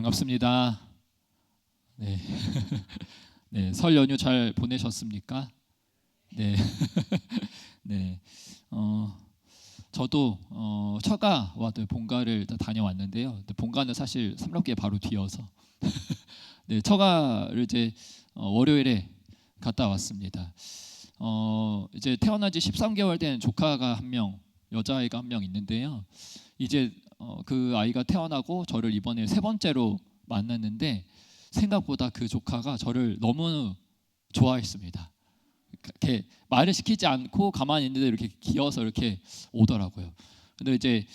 반갑습니다. 네. 네, 설 연휴 잘 보내셨습니까? 네. 네. 저도 처가와 본가를 다 다녀왔는데요. 본가는 사실 삼럽기에 바로 뒤여서 네, 처가를 이제 월요일에 갔다 왔습니다. 이제 태어난 지 13개월 된 조카가 한 명, 여자아이가 한 명 있는데요. 이제 그 아이가 태어나고 저를 이번에 세 번째로 만났는데 생각보다 그 조카가 저를 너무 좋아했습니다. 이렇게 말을 시키지 않고 가만히 있는데 이렇게 기어서 이렇게 오더라고요. 근데 이제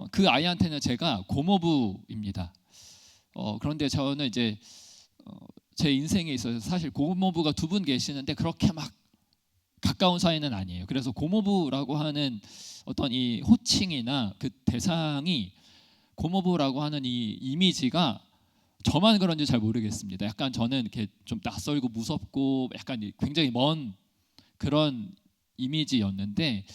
그 아이한테는 제가 고모부입니다. 그런데 저는 이제 제 인생에 있어서 사실 고모부가 두 분 계시는데 그렇게 막 가까운 사이는 아니에요. 그래서 고모부라고 하는 어떤 이 호칭이나 그 대상이 고모부라고 하는 이 이미지가 저만 그런지 잘 모르겠습니다. 약간 저는 이렇게 좀 낯설고 무섭고 약간 굉장히 먼 그런 이미지였는데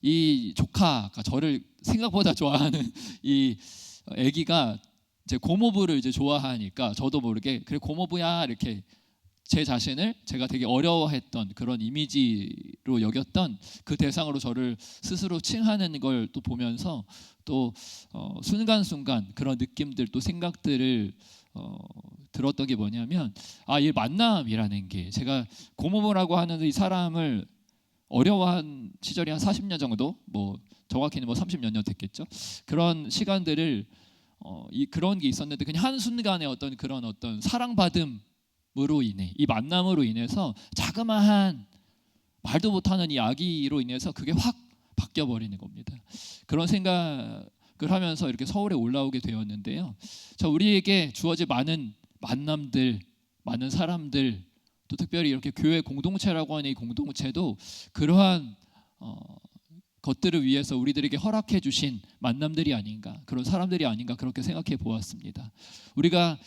이 조카가 저를 생각보다 좋아하는 이 아기가 제 고모부를 이제 좋아하니까 저도 모르게 그래 고모부야 이렇게 제 자신을 제가 되게 어려워했던 그런 이미지로 여겼던 그 대상으로 저를 스스로 칭하는 걸 또 보면서 또 순간순간 그런 느낌들 또 생각들을 들었던 게 뭐냐면 이 만남이라는 게 제가 고모부라고 하는 이 사람을 어려워한 시절이 한 40년 정도 뭐 정확히는 뭐 30몇 년 됐겠죠. 그런 시간들을 그런 게 있었는데 그냥 한순간에 어떤 그런 어떤 사랑받음으로 인해 이 만남으로 인해서 자그마한 말도 못하는 이 아기로 인해서 그게 확 바뀌어 버리는 겁니다. 그런 생각을 하면서 이렇게 서울에 올라오게 되었는데요. 우리에게 주어진 많은 만남들, 많은 사람들, 또 특별히 이렇게 교회 공동체라고 하는 이 공동체도 그러한 것들을 위해서 우리들에게 허락해 주신 만남들이 아닌가, 그런 사람들이 아닌가 그렇게 생각해 보았습니다. 우리가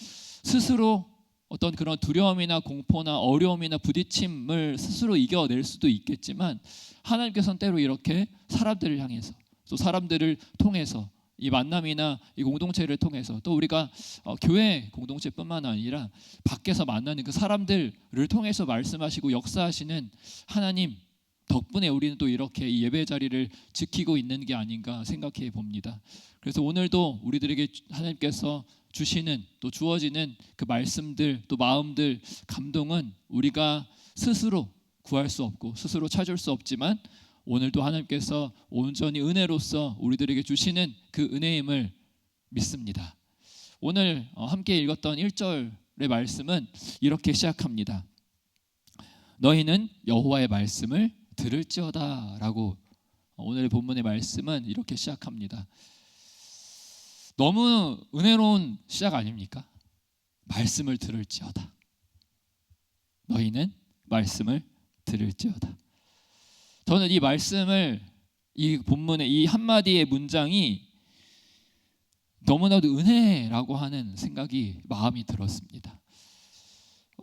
스스로 어떤 그런 두려움이나 공포나 어려움이나 부딪힘을 스스로 이겨낼 수도 있겠지만 하나님께서는 때로 이렇게 사람들을 향해서 또 사람들을 통해서 이 만남이나 이 공동체를 통해서 또 우리가 교회 공동체뿐만 아니라 밖에서 만나는 그 사람들을 통해서 말씀하시고 역사하시는 하나님 덕분에 우리는 또 이렇게 이 예배 자리를 지키고 있는 게 아닌가 생각해 봅니다. 그래서 오늘도 우리들에게 하나님께서 주시는 또 주어지는 그 말씀들 또 마음들 감동은 우리가 스스로 구할 수 없고 스스로 찾을 수 없지만 오늘도 하나님께서 온전히 은혜로서 우리들에게 주시는 그 은혜임을 믿습니다. 오늘 함께 읽었던 1절의 말씀은 이렇게 시작합니다. 너희는 여호와의 말씀을 들을지어다 라고 오늘의 본문의 말씀은 이렇게 시작합니다. 너무 은혜로운 시작 아닙니까? 말씀을 들을지어다. 너희는 말씀을 들을지어다. 저는 이 말씀을 이 본문의 이 한마디의 문장이 너무나도 은혜라고 하는 생각이 마음이 들었습니다.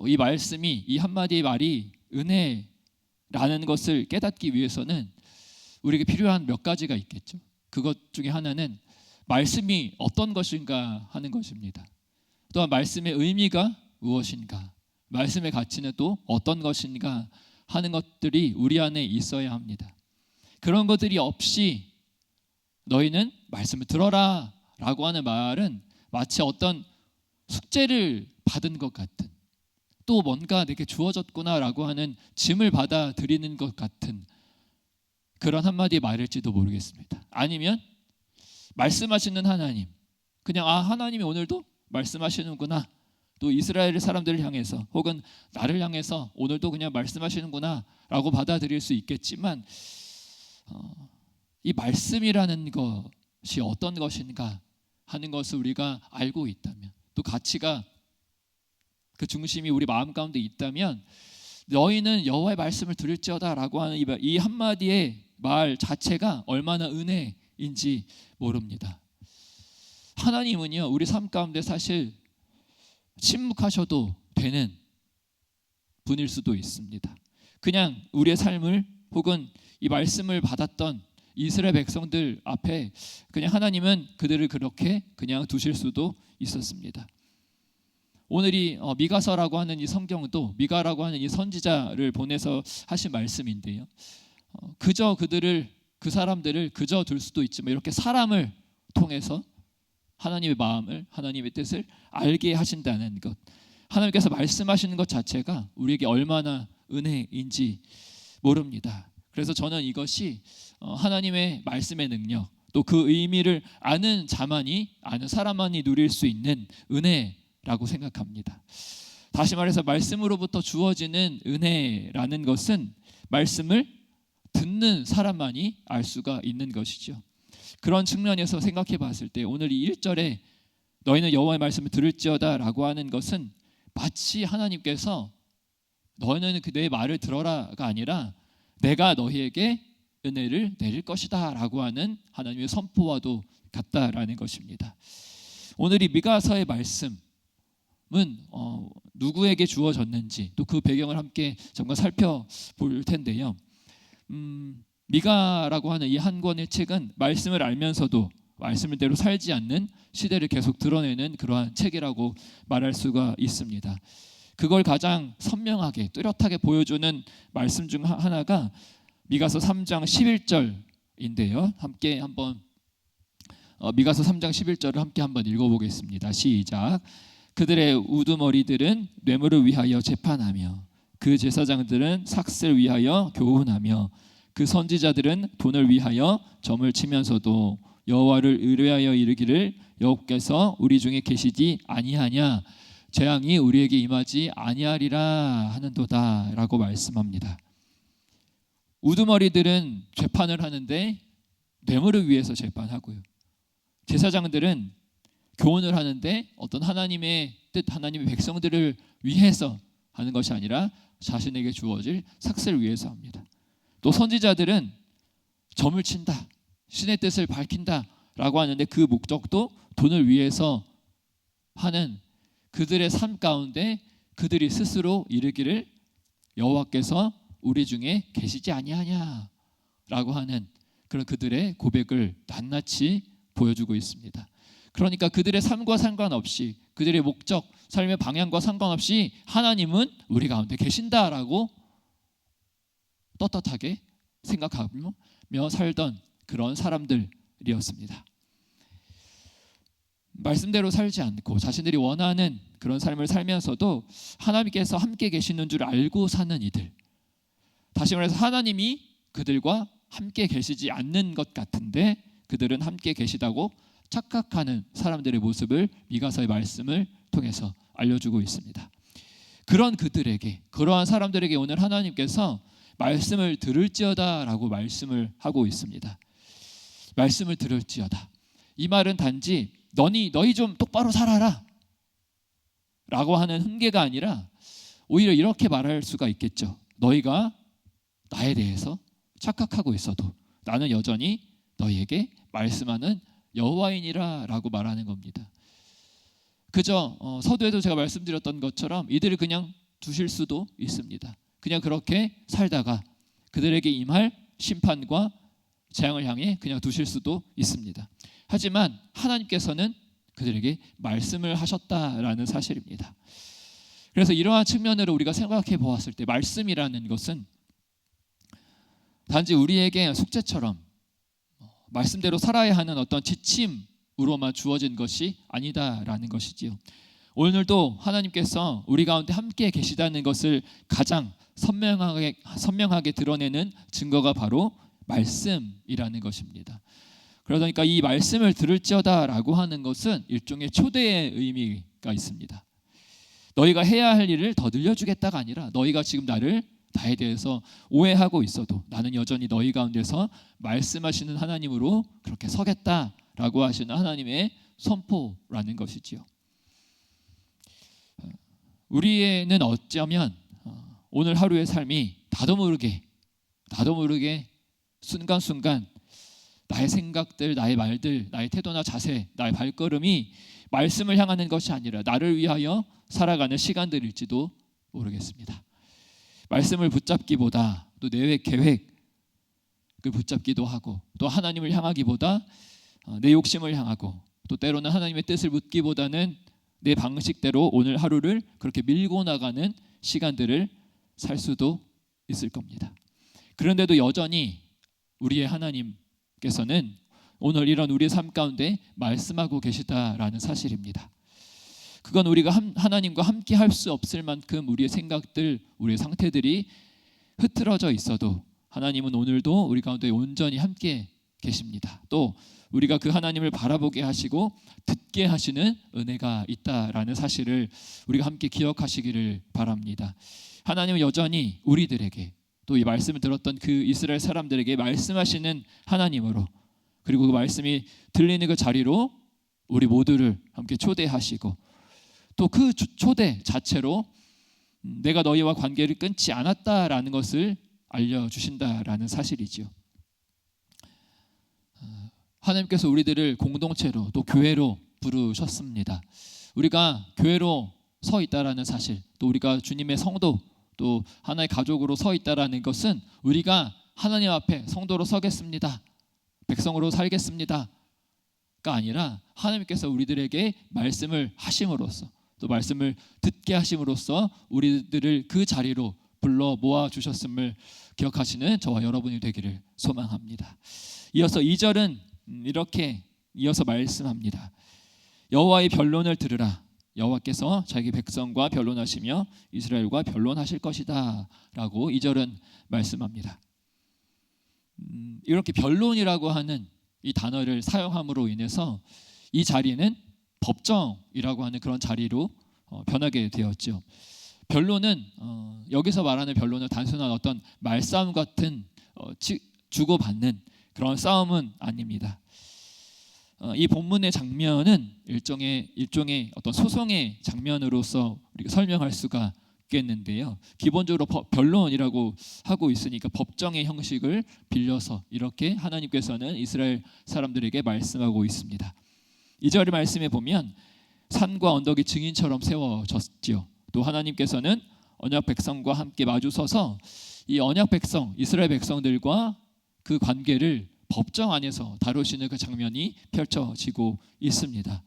이 말씀이 이 한마디의 말이 은혜라는 것을 깨닫기 위해서는 우리에게 필요한 몇 가지가 있겠죠. 그것 중에 하나는 말씀이 어떤 것인가 하는 것입니다. 또한 말씀의 의미가 무엇인가, 말씀의 가치는 또 어떤 것인가 하는 것들이 우리 안에 있어야 합니다. 그런 것들이 없이 너희는 말씀을 들어라 라고 하는 말은 마치 어떤 숙제를 받은 것 같은 또 뭔가 내게 주어졌구나 라고 하는 짐을 받아들이는 것 같은 그런 한마디의 말일지도 모르겠습니다. 아니면 말씀하시는 하나님, 그냥 하나님이 오늘도 말씀하시는구나, 또 이스라엘 사람들을 향해서 혹은 나를 향해서 오늘도 그냥 말씀하시는구나 라고 받아들일 수 있겠지만 이 말씀이라는 것이 어떤 것인가 하는 것을 우리가 알고 있다면 또 가치가 그 중심이 우리 마음 가운데 있다면 너희는 여호와의 말씀을 들을지어다 라고 하는 이 한마디의 말 자체가 얼마나 은혜인지 모릅니다. 하나님은요 우리 삶 가운데 사실 침묵하셔도 되는 분일 수도 있습니다. 그냥 우리의 삶을 혹은 이 말씀을 받았던 이스라엘 백성들 앞에 그냥 하나님은 그들을 그렇게 그냥 두실 수도 있었습니다. 오늘이 미가서라고 하는 이 성경도 미가라고 하는 이 선지자를 보내서 하신 말씀인데요. 그저 그 사람들을 그저 둘 수도 있지만 이렇게 사람을 통해서 하나님의 마음을, 하나님의 뜻을 알게 하신다는 것, 하나님께서 말씀하시는 것 자체가 우리에게 얼마나 은혜인지 모릅니다. 그래서 저는 이것이 하나님의 말씀의 능력, 또 그 의미를 아는 사람만이 누릴 수 있는 은혜라고 생각합니다. 다시 말해서 말씀으로부터 주어지는 은혜라는 것은 말씀을 듣는 사람만이 알 수가 있는 것이죠. 그런 측면에서 생각해 봤을 때 오늘 이 1절에 너희는 여호와의 말씀을 들을지어다 라고 하는 것은 마치 하나님께서 너희는 내 말을 들어라가 아니라 내가 너희에게 은혜를 내릴 것이다 라고 하는 하나님의 선포와도 같다라는 것입니다. 오늘 이 미가서의 말씀은 누구에게 주어졌는지 또 그 배경을 함께 잠깐 살펴볼 텐데요. 미가라고 하는 이 한 권의 책은 말씀을 알면서도 말씀대로 살지 않는 시대를 계속 드러내는 그러한 책이라고 말할 수가 있습니다. 그걸 가장 선명하게 뚜렷하게 보여주는 말씀 중 하나가 미가서 3장 11절인데요. 함께 한번 미가서 3장 11절을 함께 한번 읽어보겠습니다. 시작. 그들의 우두머리들은 뇌물을 위하여 재판하며 그 제사장들은 삭슬 위하여 교훈하며 그 선지자들은 돈을 위하여 점을 치면서도 여호와를 의뢰하여 이르기를 여호와께서 우리 중에 계시지 아니하냐 재앙이 우리에게 임하지 아니하리라 하는도다 라고 말씀합니다. 우두머리들은 재판을 하는데 뇌물을 위해서 재판하고요. 제사장들은 교훈을 하는데 어떤 하나님의 뜻, 하나님의 백성들을 위해서 하는 것이 아니라 자신에게 주어질 삭슬을 위해서 합니다. 또 선지자들은 점을 친다, 신의 뜻을 밝힌다 라고 하는데 그 목적도 돈을 위해서 하는 그들의 삶 가운데 그들이 스스로 이르기를 여호와께서 우리 중에 계시지 아니하냐 라고 하는 그런 그들의 고백을 낱낱이 보여주고 있습니다. 그러니까 그들의 삶과 상관없이 그들의 목적, 삶의 방향과 상관없이 하나님은 우리 가운데 계신다라고 떳떳하게 생각하며 살던 그런 사람들이었습니다. 말씀대로 살지 않고 자신들이 원하는 그런 삶을 살면서도 하나님께서 함께 계시는 줄 알고 사는 이들, 다시 말해서 하나님이 그들과 함께 계시지 않는 것 같은데 그들은 함께 계시다고 착각하는 사람들의 모습을 미가서의 말씀을 통해서 알려주고 있습니다. 그런 그들에게, 그러한 사람들에게 오늘 하나님께서 말씀을 들을지어다 라고 말씀을 하고 있습니다. 말씀을 들을지어다. 이 말은 단지 너희 좀 똑바로 살아라 라고 하는 훈계가 아니라 오히려 이렇게 말할 수가 있겠죠. 너희가 나에 대해서 착각하고 있어도 나는 여전히 너희에게 말씀하는 여호와이니라 라고 말하는 겁니다. 그저 서두에도 제가 말씀드렸던 것처럼 이들을 그냥 두실 수도 있습니다. 그냥 그렇게 살다가 그들에게 임할 심판과 재앙을 향해 그냥 두실 수도 있습니다. 하지만 하나님께서는 그들에게 말씀을 하셨다라는 사실입니다. 그래서 이러한 측면으로 우리가 생각해 보았을 때 말씀이라는 것은 단지 우리에게 숙제처럼 말씀대로 살아야 하는 어떤 지침으로만 주어진 것이 아니다라는 것이지요. 오늘도 하나님께서 우리 가운데 함께 계시다는 것을 가장 선명하게 드러내는 증거가 바로 말씀이라는 것입니다. 그러니까 이 말씀을 들을지어다라고 하는 것은 일종의 초대의 의미가 있습니다. 너희가 해야 할 일을 더 늘려주겠다가 아니라 너희가 지금 나에 대해서 오해하고 있어도 나는 여전히 너희 가운데서 말씀하시는 하나님으로 그렇게 서겠다라고 하시는 하나님의 선포라는 것이지요. 우리는 어쩌면 오늘 하루의 삶이 나도 모르게 순간순간 나의 생각들, 나의 말들, 나의 태도나 자세, 나의 발걸음이 말씀을 향하는 것이 아니라 나를 위하여 살아가는 시간들일지도 모르겠습니다. 말씀을 붙잡기보다 또 내 계획을 붙잡기도 하고 또 하나님을 향하기보다 내 욕심을 향하고 또 때로는 하나님의 뜻을 묻기보다는 내 방식대로 오늘 하루를 그렇게 밀고 나가는 시간들을 살 수도 있을 겁니다. 그런데도 여전히 우리의 하나님께서는 오늘 이런 우리의 삶 가운데 말씀하고 계시다라는 사실입니다. 그건 우리가 하나님과 함께 할 수 없을 만큼 우리의 생각들, 우리의 상태들이 흐트러져 있어도 하나님은 오늘도 우리 가운데 온전히 함께 계십니다. 또 우리가 그 하나님을 바라보게 하시고 듣게 하시는 은혜가 있다라는 사실을 우리가 함께 기억하시기를 바랍니다. 하나님은 여전히 우리들에게 또 이 말씀을 들었던 그 이스라엘 사람들에게 말씀하시는 하나님으로, 그리고 그 말씀이 들리는 그 자리로 우리 모두를 함께 초대하시고 또 그 초대 자체로 내가 너희와 관계를 끊지 않았다라는 것을 알려주신다라는 사실이지요. 하나님께서 우리들을 공동체로 또 교회로 부르셨습니다. 우리가 교회로 서 있다라는 사실, 또 우리가 주님의 성도, 또 하나의 가족으로 서 있다라는 것은 우리가 하나님 앞에 성도로 서겠습니다, 백성으로 살겠습니다가 아니라 하나님께서 우리들에게 말씀을 하심으로써, 또 말씀을 듣게 하심으로써 우리들을 그 자리로 불러 모아 주셨음을 기억하시는 저와 여러분이 되기를 소망합니다. 이어서 2절은 이렇게 이어서 말씀합니다. 여호와의 변론을 들으라. 여호와께서 자기 백성과 변론하시며 이스라엘과 변론하실 것이다 라고 2절은 말씀합니다. 이렇게 변론이라고 하는 이 단어를 사용함으로 인해서 이 자리는 법정이라고 하는 그런 자리로 변하게 되었죠. 변론은 여기서 말하는 변론은 단순한 어떤 말싸움 같은 주고받는 그런 싸움은 아닙니다. 이 본문의 장면은 일종의 어떤 소송의 장면으로서 우리가 설명할 수가 있겠는데요. 기본적으로 변론이라고 하고 있으니까 법정의 형식을 빌려서 이렇게 하나님께서는 이스라엘 사람들에게 말씀하고 있습니다. 2절의 말씀에 보면 산과 언덕이 증인처럼 세워졌지요. 또 하나님께서는 언약 백성과 함께 마주서서 이 언약 백성, 이스라엘 백성들과 그 관계를 법정 안에서 다루시는 그 장면이 펼쳐지고 있습니다.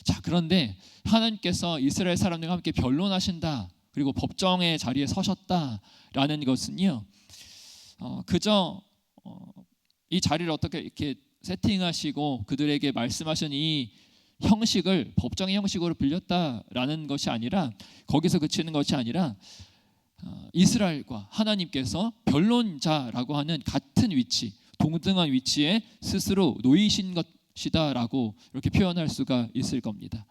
자, 그런데 하나님께서 이스라엘 사람들과 함께 변론하신다, 그리고 법정의 자리에 서셨다라는 것은요, 그저 이 자리를 어떻게 이렇게 세팅하시고 그들에게 말씀하신 이 형식을 법정의 형식으로 빌렸다라는 것이 아니라, 거기서 그치는 것이 아니라 이스라엘과 하나님께서 변론자라고 하는 같은 위치, 동등한 위치에 스스로 놓이신 것이다라고 이렇게 표현할 수가 있을 겁니다.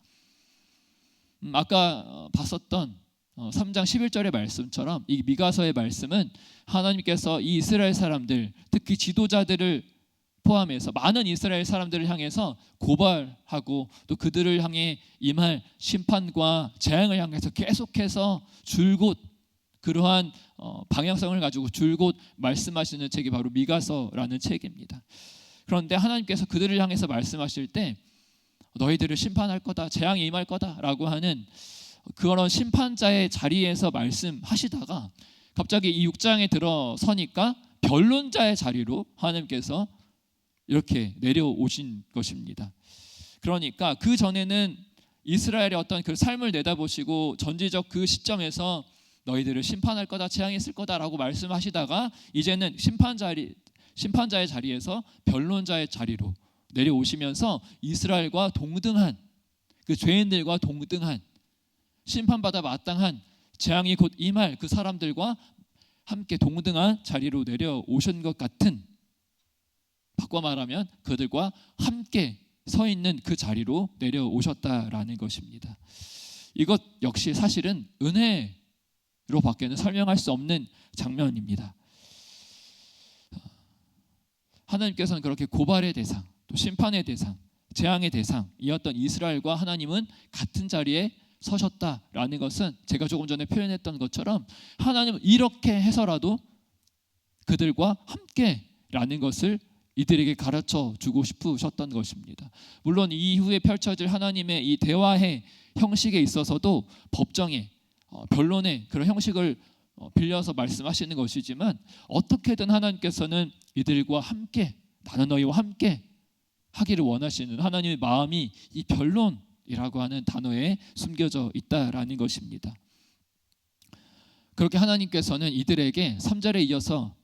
아까 봤었던 3장 11절의 말씀처럼 이 미가서의 말씀은 하나님께서 이 이스라엘 사람들, 특히 지도자들을 포함해서 많은 이스라엘 사람들을 향해서 고발하고 또 그들을 향해 임할 심판과 재앙을 향해서 계속해서 줄곧 그러한 방향성을 가지고 줄곧 말씀하시는 책이 바로 미가서라는 책입니다. 그런데 하나님께서 그들을 향해서 말씀하실 때 너희들을 심판할 거다, 재앙이 임할 거다라고 하는 그런 심판자의 자리에서 말씀하시다가 갑자기 이 6장에 들어서니까 변론자의 자리로 하나님께서 이렇게 내려오신 것입니다. 그러니까 그 전에는 이스라엘의 어떤 그 삶을 내다보시고 전지적 그 시점에서 너희들을 심판할 거다, 재앙이 있을 거다라고 말씀하시다가 이제는 심판자의 자리에서 변론자의 자리로 내려오시면서 이스라엘과 동등한, 그 죄인들과 동등한, 심판받아 마땅한 재앙이 곧 임할 그 사람들과 함께 동등한 자리로 내려오신 것 같은, 바꿔 말하면 그들과 함께 서 있는 그 자리로 내려오셨다라는 것입니다. 이것 역시 사실은 은혜로 밖에는 설명할 수 없는 장면입니다. 하나님께서는 그렇게 고발의 대상, 또 심판의 대상, 재앙의 대상이었던 이스라엘과 하나님은 같은 자리에 서셨다라는 것은 제가 조금 전에 표현했던 것처럼 하나님은 이렇게 해서라도 그들과 함께라는 것을 이들에게 가르쳐 주고 싶으셨던 것입니다. 물론 이후에 펼쳐질 하나님의 이 대화의 형식에 있어서도 법정의 변론의 그런 형식을 빌려서 말씀하시는 것이지만 어떻게든 하나님께서는 이들과 함께, 나는 너희와 함께 하기를 원하시는 하나님의 마음이 이 변론 이라고 하는 단어에 숨겨져 있다라는 것입니다. 그렇게 하나님께서는 이들에게 3절에 이어서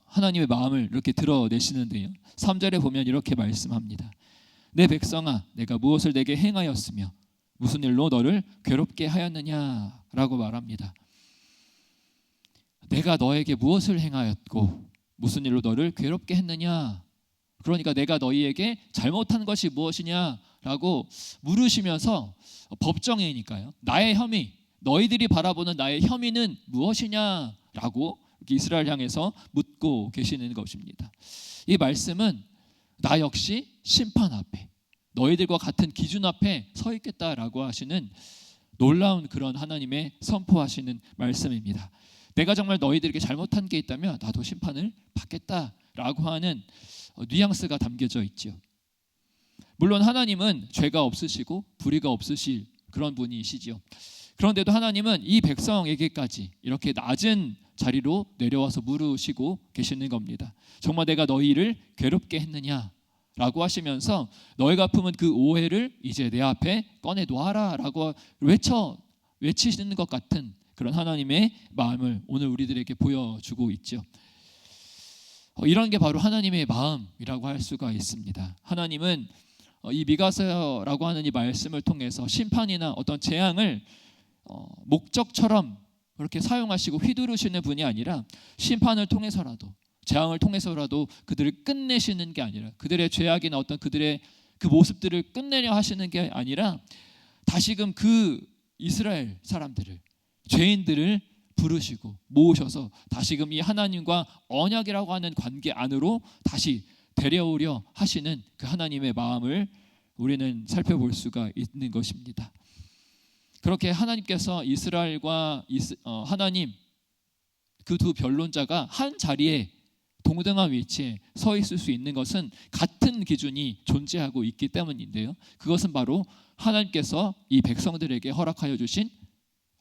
하나님의 마음을 이렇게 드러내시는데요. 3절에 보면 이렇게 말씀합니다. 내 백성아, 내가 무엇을 내게 행하였으며 무슨 일로 너를 괴롭게 하였느냐라고 말합니다. 내가 너에게 무엇을 행하였고 무슨 일로 너를 괴롭게 했느냐. 그러니까 내가 너희에게 잘못한 것이 무엇이냐라고 물으시면서 법정이니까요. 나의 혐의, 너희들이 바라보는 나의 혐의는 무엇이냐라고 이스라엘 향해서 묻고 계시는 것입니다. 이 말씀은 나 역시 심판 앞에 너희들과 같은 기준 앞에 서 있겠다라고 하시는 놀라운 그런 하나님의 선포하시는 말씀입니다. 내가 정말 너희들에게 잘못한 게 있다면 나도 심판을 받겠다라고 하는 뉘앙스가 담겨져 있죠. 물론 하나님은 죄가 없으시고 불의가 없으실 그런 분이시죠. 그런데도 하나님은 이 백성에게까지 이렇게 낮은 자리로 내려와서 물으시고 계시는 겁니다. 정말 내가 너희를 괴롭게 했느냐라고 하시면서 너희가 품은 그 오해를 이제 내 앞에 꺼내 놓아라라고 외치시는 것 같은 그런 하나님의 마음을 오늘 우리들에게 보여주고 있죠. 이런 게 바로 하나님의 마음이라고 할 수가 있습니다. 하나님은 이 미가서라고 하는 이 말씀을 통해서 심판이나 어떤 재앙을 목적처럼 그렇게 사용하시고 휘두르시는 분이 아니라 심판을 통해서라도 재앙을 통해서라도 그들을 끝내시는 게 아니라 그들의 죄악이나 어떤 그들의 그 모습들을 끝내려 하시는 게 아니라 다시금 그 이스라엘 사람들을 죄인들을 부르시고 모으셔서 다시금 이 하나님과 언약이라고 하는 관계 안으로 다시 데려오려 하시는 그 하나님의 마음을 우리는 살펴볼 수가 있는 것입니다. 그렇게 하나님께서 이스라엘과 하나님 그 두 변론자가 한 자리에 동등한 위치에 서 있을 수 있는 것은 같은 기준이 존재하고 있기 때문인데요. 그것은 바로 하나님께서 이 백성들에게 허락하여 주신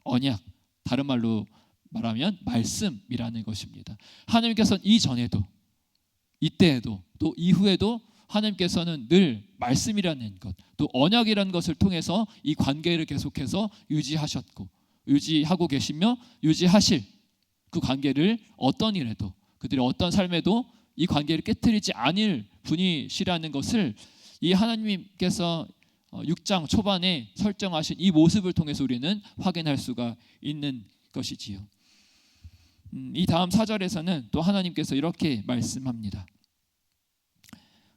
언약, 다른 말로 말하면 말씀이라는 것입니다. 하나님께서는 이전에도 이때에도 또 이후에도 하나님께서는 늘 말씀이라는 것, 또 언약이라는 것을 통해서 이 관계를 계속해서 유지하셨고 유지하고 계시며 유지하실 그 관계를 어떤 일에도 그들의 어떤 삶에도 이 관계를 깨트리지 않을 분이시라는 것을 이 하나님께서 6장 초반에 설정하신 이 모습을 통해서 우리는 확인할 수가 있는 것이지요. 이 다음 4절에서는 또 하나님께서 이렇게 말씀합니다.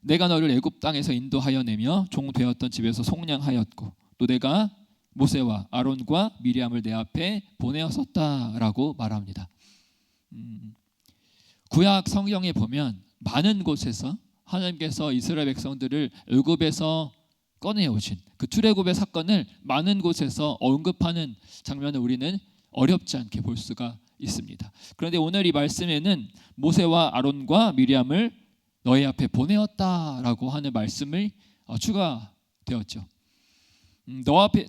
내가 너를 애굽 땅에서 인도하여 내며 종 되었던 집에서 속량하였고 또 내가 모세와 아론과 미리암을 내 앞에 보내었었다라고 말합니다. 구약 성경에 보면 많은 곳에서 하나님께서 이스라엘 백성들을 애굽에서 꺼내오신 그 출애굽의 사건을 많은 곳에서 언급하는 장면을 우리는 어렵지 않게 볼 수가 있습니다. 그런데 오늘 이 말씀에는 모세와 아론과 미리암을 너희 앞에 보내었다라고 하는 말씀을 추가되었죠.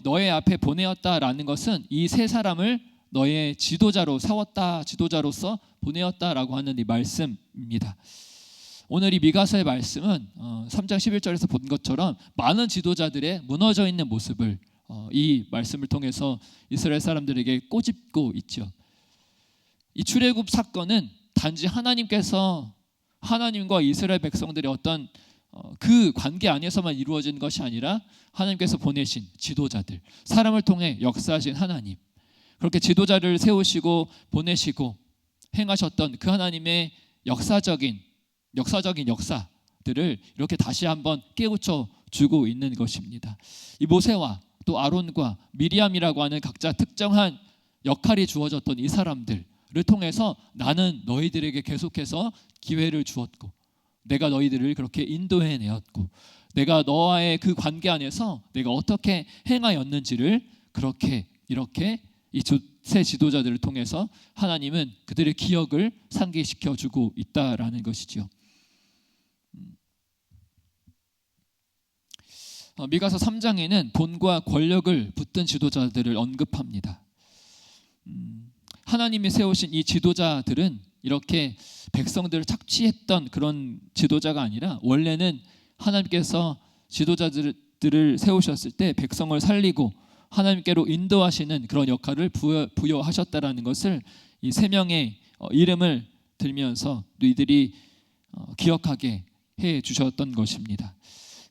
너의 앞에 보내었다라는 것은 이 세 사람을 너의 지도자로 세웠다, 지도자로서 보내었다라고 하는 이 말씀입니다. 오늘 이 미가서의 말씀은 3장 11절에서 본 것처럼 많은 지도자들의 무너져 있는 모습을 이 말씀을 통해서 이스라엘 사람들에게 꼬집고 있죠. 이 출애굽 사건은 단지 하나님께서 하나님과 이스라엘 백성들의 어떤 그 관계 안에서만 이루어진 것이 아니라 하나님께서 보내신 지도자들, 사람을 통해 역사하신 하나님, 그렇게 지도자를 세우시고 보내시고 행하셨던 그 하나님의 역사적인 역사들을 이렇게 다시 한번 깨우쳐 주고 있는 것입니다. 이 모세와 또 아론과 미리암이라고 하는 각자 특정한 역할이 주어졌던 이 사람들을 통해서 나는 너희들에게 계속해서 기회를 주었고 내가 너희들을 그렇게 인도해 내었고 내가 너와의 그 관계 안에서 내가 어떻게 행하였는지를 그렇게 이렇게 이 세 지도자들을 통해서 하나님은 그들의 기억을 상기시켜 주고 있다라는 것이죠. 미가서 3장에는 돈과 권력을 붙든 지도자들을 언급합니다. 하나님이 세우신 이 지도자들은 이렇게 백성들을 착취했던 그런 지도자가 아니라 원래는 하나님께서 지도자들을 모습들을 세우셨을 때 백성을 살리고 하나님께로 인도하시는 그런 역할을 부여하셨다라는 것을 이 세 명의 이름을 들면서 이들이 기억하게 해 주셨던 것입니다.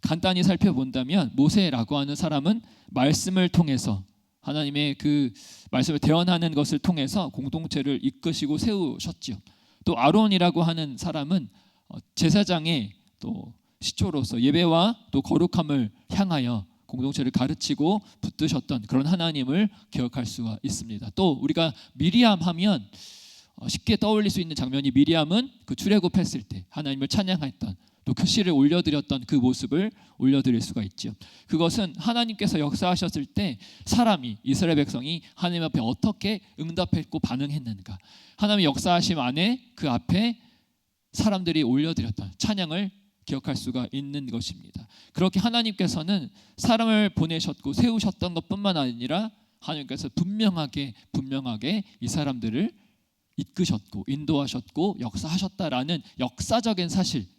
간단히 살펴본다면 모세라고 하는 사람은 말씀을 통해서 하나님의 그 말씀을 대언하는 것을 통해서 공동체를 이끄시고 세우셨죠. 또 아론이라고 하는 사람은 제사장의 또 시초로서 예배와 또 거룩함을 향하여 공동체를 가르치고 붙드셨던 그런 하나님을 기억할 수가 있습니다. 또 우리가 미리암 하면 쉽게 떠올릴 수 있는 장면이 미리암은 그 출애굽했을 때 하나님을 찬양했던 또 그 시를 올려드렸던 그 모습을 올려드릴 수가 있죠. 그것은 하나님께서 역사하셨을 때 사람이 이스라엘 백성이 하나님 앞에 어떻게 응답했고 반응했는가, 하나님의 역사하심 안에 그 앞에 사람들이 올려드렸던 찬양을 기억할 수가 있는 것입니다. 그렇게 하나님께서는 사람을 보내셨고 세우셨던 것뿐만 아니라 하나님께서 분명하게 이 사람들을 이끄셨고 인도하셨고 역사하셨다라는 역사적인 사실,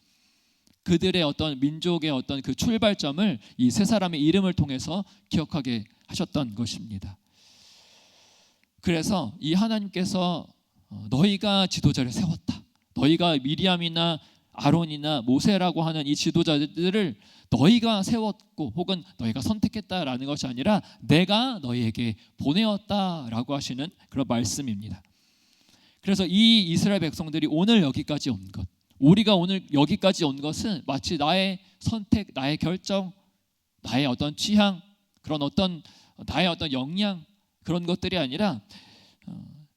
그들의 어떤 민족의 어떤 그 출발점을 이 세 사람의 이름을 통해서 기억하게 하셨던 것입니다. 그래서 이 하나님께서 너희가 지도자를 세웠다, 너희가 미리암이나 아론이나 모세라고 하는 이 지도자들을 너희가 세웠고 혹은 너희가 선택했다라는 것이 아니라 내가 너희에게 보내었다라고 하시는 그런 말씀입니다. 그래서 이 이스라엘 백성들이 오늘 여기까지 온 것, 우리가 오늘 여기까지 온 것은 마치 나의 선택, 나의 결정, 나의 어떤 취향, 그런 어떤 나의 어떤 역량, 그런 것들이 아니라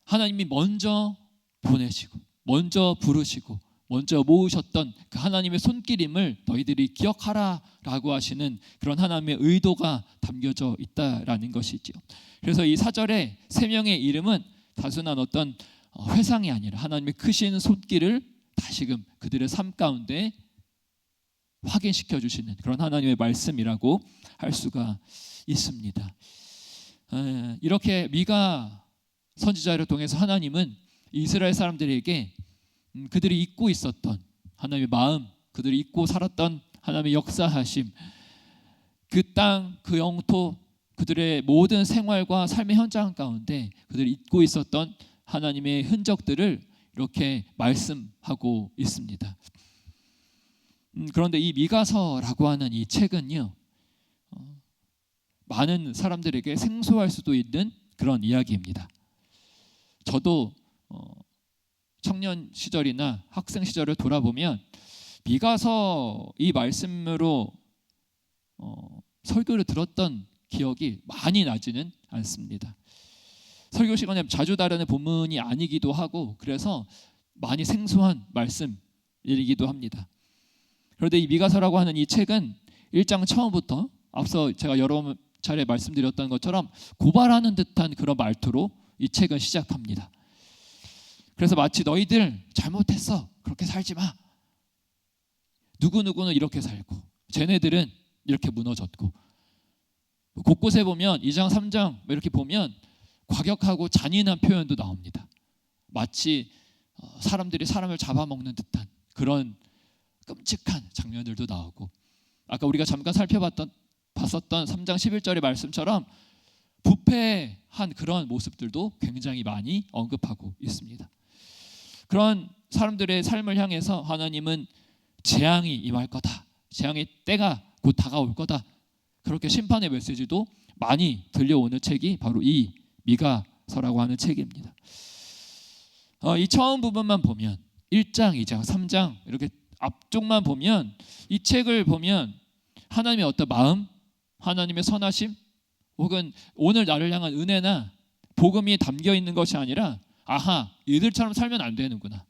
하나님이 먼저 보내시고 먼저 부르시고 먼저 모으셨던 그 하나님의 손길임을 너희들이 기억하라라고 하시는 그런 하나님의 의도가 담겨져 있다라는 것이죠. 그래서 이 4절에 세 명의 이름은 단순한 어떤 회상이 아니라 하나님의 크신 손길을 다시금 그들의 삶 가운데 확인시켜 주시는 그런 하나님의 말씀이라고 할 수가 있습니다. 이렇게 미가 선지자를 통해서 하나님은 이스라엘 사람들에게 그들이 잊고 있었던 하나님의 마음, 그들이 잊고 살았던 하나님의 역사하심, 그 땅, 그 영토, 그들의 모든 생활과 삶의 현장 가운데 그들이 잊고 있었던 하나님의 흔적들을 이렇게 말씀하고 있습니다. 그런데 이 미가서라고 하는 이 책은요, 많은 사람들에게 생소할 수도 있는 그런 이야기입니다. 저도 청년 시절이나 학생 시절을 돌아보면 미가서 이 말씀으로 설교를 들었던 기억이 많이 나지는 않습니다. 설교 시간에 자주 다루는 본문이 아니기도 하고 그래서 많이 생소한 말씀이기도 합니다. 그런데 이 미가서라고 하는 이 책은 1장 처음부터 앞서 제가 여러 차례 말씀드렸던 것처럼 고발하는 듯한 그런 말투로 이 책은 시작합니다. 그래서 마치 너희들 잘못했어, 그렇게 살지 마, 누구누구는 이렇게 살고 쟤네들은 이렇게 무너졌고, 곳곳에 보면 2장 3장 이렇게 보면 과격하고 잔인한 표현도 나옵니다. 마치 사람들이 사람을 잡아먹는 듯한 그런 끔찍한 장면들도 나오고, 아까 우리가 잠깐 봤었던 3장 11절의 말씀처럼 부패한 그런 모습들도 굉장히 많이 언급하고 있습니다. 그런 사람들의 삶을 향해서 하나님은 재앙이 임할 거다, 재앙의 때가 곧 다가올 거다, 그렇게 심판의 메시지도 많이 들려오는 책이 바로 이 미가서라고 하는 책입니다. 이 처음 부분만 보면 1장, 2장, 3장 이렇게 앞쪽만 보면 이 책을 보면 하나님의 어떤 마음, 하나님의 선하심 혹은 오늘 나를 향한 은혜나 복음이 담겨 있는 것이 아니라 아하, 이들처럼 살면 안 되는구나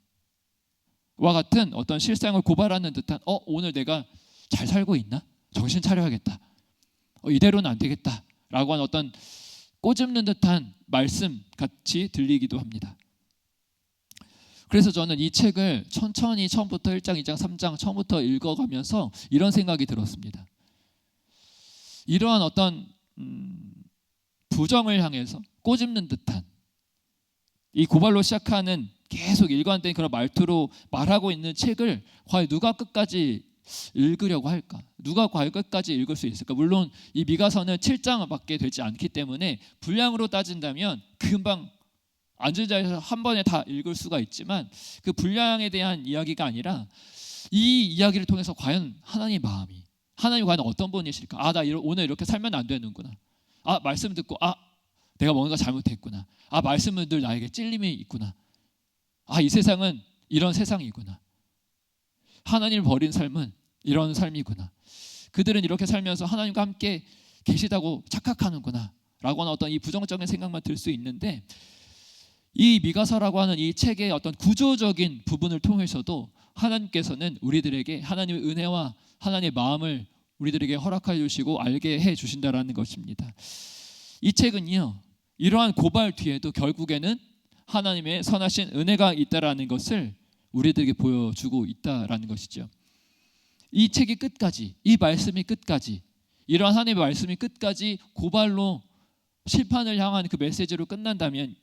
와 같은 어떤 실상을 고발하는 듯한 오늘 내가 잘 살고 있나? 정신 차려야겠다, 이대로는 안 되겠다 라고 하는 어떤 꼬집는 듯한 말씀 같이 들리기도 합니다. 그래서 저는 이 책을 천천히 처음부터 1장, 2장, 3장 처음부터 읽어가면서 이런 생각이 들었습니다. 이러한 어떤 부정을 향해서 꼬집는 듯한 이 고발로 시작하는 계속 일관된 그런 말투로 말하고 있는 책을 과연 누가 끝까지 읽으려고 할까? 누가 과연 끝까지 읽을 수 있을까? 물론 이 미가서는 7장밖에 되지 않기 때문에 분량으로 따진다면 금방 앉은 자리에서 한 번에 다 읽을 수가 있지만 그 분량에 대한 이야기가 아니라 이 이야기를 통해서 과연 하나님의 마음이, 하나님이 과연 어떤 분이실까? 나 오늘 이렇게 살면 안 되는구나. 말씀 듣고 내가 뭔가 잘못했구나. 말씀은 늘 나에게 찔림이 있구나. 이 세상은 이런 세상이구나. 하나님을 버린 삶은 이런 삶이구나. 그들은 이렇게 살면서 하나님과 함께 계시다고 착각하는구나 라고 하는 어떤 이 부정적인 생각만 들 수 있는데, 이 미가서라고 하는 이 책의 어떤 구조적인 부분을 통해서도 하나님께서는 우리들에게 하나님의 은혜와 하나님의 마음을 우리들에게 허락해 주시고 알게 해 주신다라는 것입니다. 이 책은요, 이러한 고발 뒤에도 결국에는 하나님의 선하신 은혜가 있다라는 것을 우리들에게 보여주고 있다라는 것이죠. 이 책이 끝까지, 이 말씀이 끝까지, 이러한 하나님의 말씀이 끝까지 고발로 심판을 향한 그 메시지로 끝난다면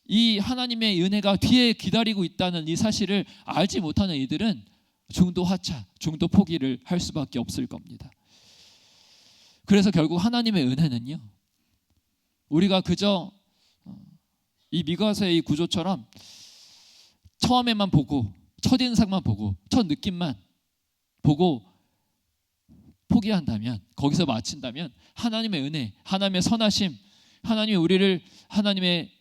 이 하나님의 은혜가 뒤에 기다리고 있다는 이 사실을 알지 못하는 이들은 중도 하차, 중도 포기를 할 수밖에 없을 겁니다. 그래서 결국 하나님의 은혜는요, 우리가 그저 이 미가서의 이 구조처럼 처음에만 보고, 첫인상만 보고, 첫 느낌만 보고 포기한다면, 거기서 마친다면 하나님의 은혜, 하나님의 선하심, 하나님이 우리를, 하나님의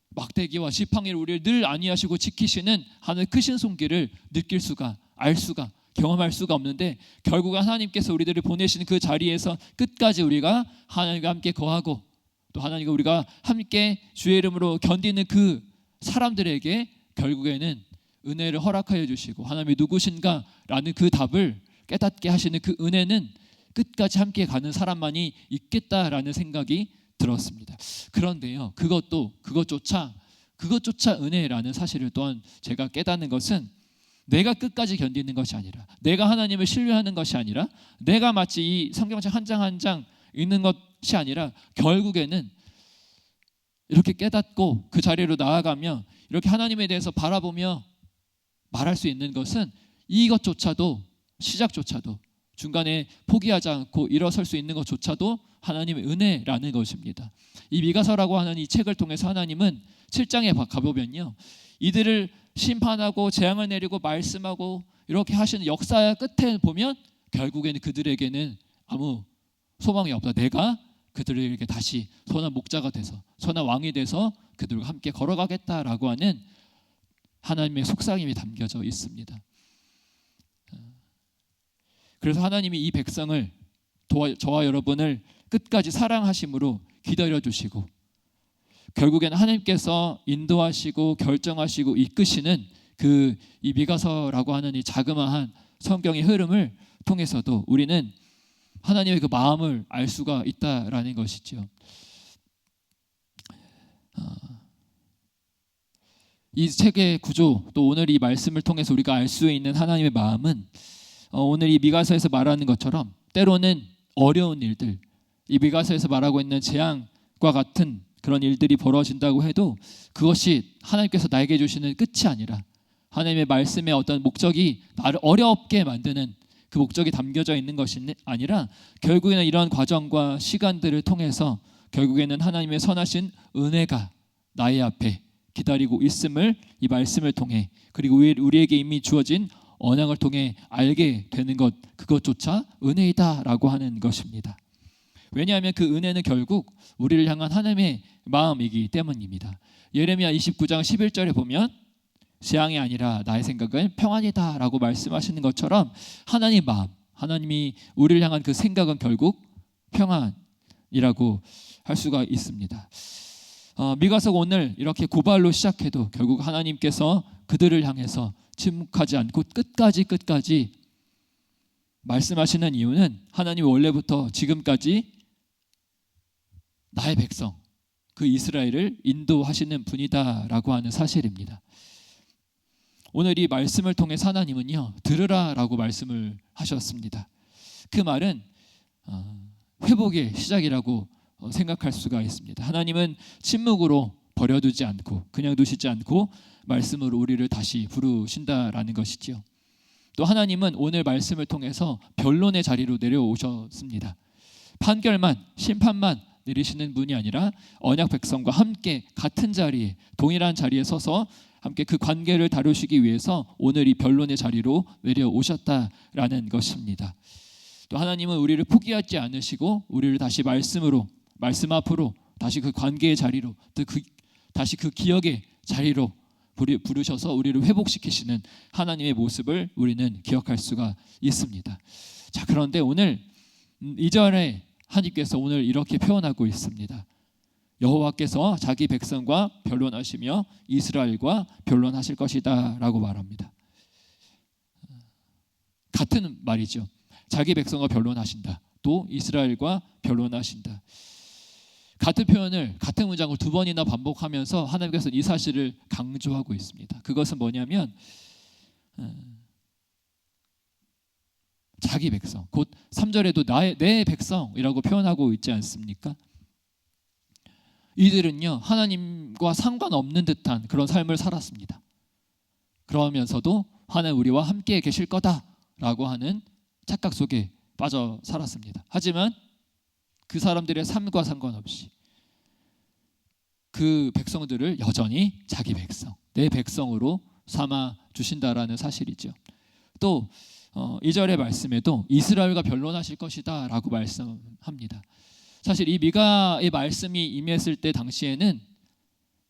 막대기와 지팡이를 우리를 늘 안위하시고 지키시는 하나님의 크신 손길을 느낄 수가, 알 수가, 경험할 수가 없는데, 결국은 하나님께서 우리들을 보내시는 그 자리에서 끝까지 우리가 하나님과 함께 거하고 또 하나님과 우리가 함께 주의 이름으로 견디는 그 사람들에게 결국에는 은혜를 허락하여 주시고 하나님이 누구신가 라는 그 답을 깨닫게 하시는 그 은혜는 끝까지 함께 가는 사람만이 있겠다라는 생각이 들었습니다. 그런데요, 그것조차 은혜라는 사실을 또한 제가 깨닫는 것은 내가 끝까지 견디는 것이 아니라, 내가 하나님을 신뢰하는 것이 아니라, 내가 마치 이 성경책 한 장 한 장 읽는 것이 아니라, 결국에는 이렇게 깨닫고 그 자리로 나아가며 이렇게 하나님에 대해서 바라보며 말할 수 있는 것은 이것조차도, 시작조차도, 중간에 포기하지 않고 일어설 수 있는 것조차도 하나님의 은혜라는 것입니다. 이 미가서라고 하는 이 책을 통해서 하나님은 7장에 가보면요, 이들을 심판하고 재앙을 내리고 말씀하고 이렇게 하시는 역사의 끝에 보면 결국에는 그들에게는 아무 소망이 없다. 내가 그들에게 다시 선한 목자가 돼서, 선한 왕이 돼서 그들과 함께 걸어가겠다라고 하는 하나님의 속삭임이 담겨져 있습니다. 그래서 하나님이 이 백성을, 저와 여러분을 끝까지 사랑하심으로 기다려주시고 결국에는 하나님께서 인도하시고 결정하시고 이끄시는 이 미가서라고 하는 이 자그마한 성경의 흐름을 통해서도 우리는 하나님의 그 마음을 알 수가 있다라는 것이죠. 이 책의 구조, 또 오늘 이 말씀을 통해서 우리가 알 수 있는 하나님의 마음은 오늘 이 미가서에서 말하는 것처럼 때로는 어려운 일들, 이 미가서에서 말하고 있는 재앙과 같은 그런 일들이 벌어진다고 해도 그것이 하나님께서 나에게 주시는 끝이 아니라, 하나님의 말씀의 어떤 목적이 나를 어렵게 만드는 그 목적이 담겨져 있는 것이 아니라, 결국에는 이런 과정과 시간들을 통해서 결국에는 하나님의 선하신 은혜가 나의 앞에 기다리고 있음을 이 말씀을 통해, 그리고 우리에게 이미 주어진 언약을 통해 알게 되는 것, 그것조차 은혜이다라고 하는 것입니다. 왜냐하면 그 은혜는 결국 우리를 향한 하나님의 마음이기 때문입니다. 예레미야 29장 11절에 보면 재앙이 아니라 나의 생각은 평안이다 라고 말씀하시는 것처럼 하나님의 마음, 하나님이 우리를 향한 그 생각은 결국 평안이라고 할 수가 있습니다. 미가서가 오늘 이렇게 고발로 시작해도 결국 하나님께서 그들을 향해서 침묵하지 않고 끝까지 말씀하시는 이유는 하나님이 원래부터 지금까지 나의 백성, 그 이스라엘을 인도하시는 분이다라고 하는 사실입니다. 오늘 이 말씀을 통해 하나님은요, 들으라라고 말씀을 하셨습니다. 그 말은 회복의 시작이라고 생각할 수가 있습니다. 하나님은 침묵으로 버려두지 않고, 그냥 두시지 않고 말씀으로 우리를 다시 부르신다라는 것이죠. 또 하나님은 오늘 말씀을 통해서 변론의 자리로 내려오셨습니다. 판결만, 심판만 내리시는 분이 아니라 언약 백성과 함께 같은 자리에, 동일한 자리에 서서 함께 그 관계를 다루시기 위해서 오늘 이 변론의 자리로 내려오셨다라는 것입니다. 또 하나님은 우리를 포기하지 않으시고 우리를 다시 말씀 앞으로, 다시 그 관계의 자리로, 다시 그 기억의 자리로 부르셔서 우리를 회복시키시는 하나님의 모습을 우리는 기억할 수가 있습니다. 자, 그런데 오늘 2절에 하나님께서 오늘 이렇게 표현하고 있습니다. 여호와께서 자기 백성과 변론하시며 이스라엘과 변론하실 것이다 라고 말합니다. 같은 말이죠. 자기 백성과 변론하신다, 또 이스라엘과 변론하신다. 같은 표현을, 같은 문장을 두 번이나 반복하면서 하나님께서는 이 사실을 강조하고 있습니다. 그것은 뭐냐면 자기 백성, 곧 3절에도 내 백성이라고 표현하고 있지 않습니까? 이들은요, 하나님과 상관없는 듯한 그런 삶을 살았습니다. 그러면서도 하나님 우리와 함께 계실 거다라고 하는 착각 속에 빠져 살았습니다. 하지만 그 사람들의 삶과 상관없이 그 백성들을 여전히 자기 백성, 내 백성으로 삼아 주신다라는 사실이죠. 또 2절의 말씀에도 이스라엘과 변론하실 것이다 라고 말씀합니다. 사실 이 미가의 말씀이 임했을 때 당시에는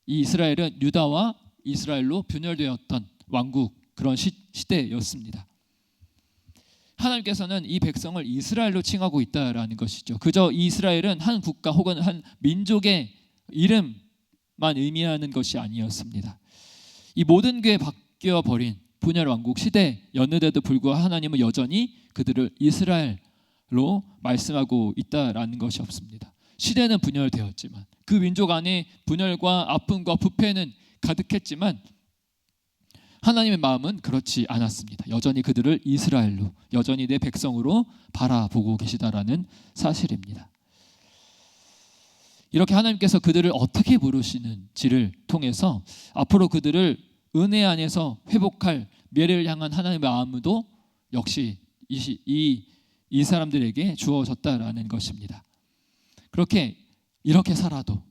이 이스라엘은 유다와 이스라엘로 분열되었던 왕국, 그런 시대였습니다. 하나님께서는 이 백성을 이스라엘로 칭하고 있다라는 것이죠. 그저 이스라엘은 한 국가 혹은 한 민족의 이름만 의미하는 것이 아니었습니다. 이 모든 게 바뀌어 버린 분열 왕국 시대였는데도 불구하고 하나님은 여전히 그들을 이스라엘로 말씀하고 있다라는 것이 없습니다. 시대는 분열되었지만, 그 민족 안에 분열과 아픔과 부패는 가득했지만 하나님의 마음은 그렇지 않았습니다. 여전히 그들을 이스라엘로, 여전히 내 백성으로 바라보고 계시다라는 사실입니다. 이렇게 하나님께서 그들을 어떻게 부르시는지를 통해서 앞으로 그들을 은혜 안에서 회복할 미래를 향한 하나님의 마음도 역시 이 사람들에게 주어졌다라는 것입니다. 이렇게 살아도,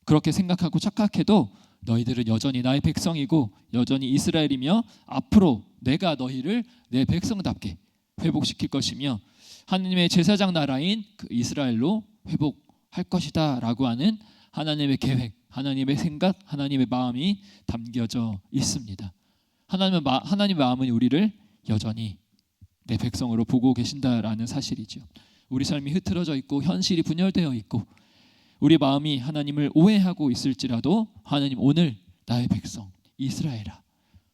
그렇게 생각하고 착각해도 너희들은 여전히 나의 백성이고 여전히 이스라엘이며 앞으로 내가 너희를 내 백성답게 회복시킬 것이며 하나님의 제사장 나라인 그 이스라엘로 회복할 것이다 라고 하는 하나님의 계획, 하나님의 생각, 하나님의 마음이 담겨져 있습니다. 하나님의 마음은 우리를 여전히 내 백성으로 보고 계신다라는 사실이죠. 우리 삶이 흐트러져 있고 현실이 분열되어 있고 우리 마음이 하나님을 오해하고 있을지라도 하나님 오늘 나의 백성 이스라엘아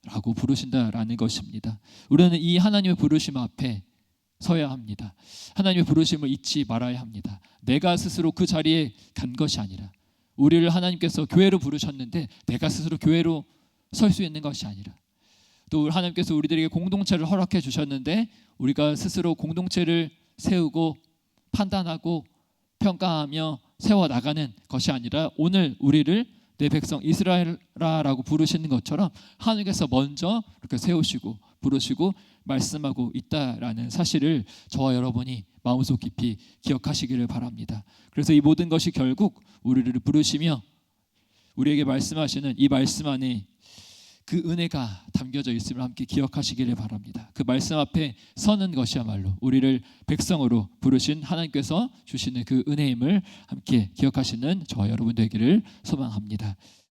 라고 부르신다라는 것입니다. 우리는 이 하나님의 부르심 앞에 서야 합니다. 하나님의 부르심을 잊지 말아야 합니다. 내가 스스로 그 자리에 간 것이 아니라, 우리를 하나님께서 교회로 부르셨는데 내가 스스로 교회로 설 수 있는 것이 아니라, 또 하나님께서 우리들에게 공동체를 허락해 주셨는데 우리가 스스로 공동체를 세우고 판단하고 평가하며 세워나가는 것이 아니라 오늘 우리를 내 백성 이스라엘라라고 부르시는 것처럼 하나님께서 먼저 이렇게 세우시고 부르시고 말씀하고 있다라는 사실을 저와 여러분이 마음속 깊이 기억하시기를 바랍니다. 그래서 이 모든 것이 결국 우리를 부르시며 우리에게 말씀하시는 이 말씀 안에 그 은혜가 담겨져 있음을 함께 기억하시기를 바랍니다. 그 말씀 앞에 서는 것이야말로 우리를 백성으로 부르신 하나님께서 주시는 그 은혜임을 함께 기억하시는 저와 여러분 되기를 소망합니다.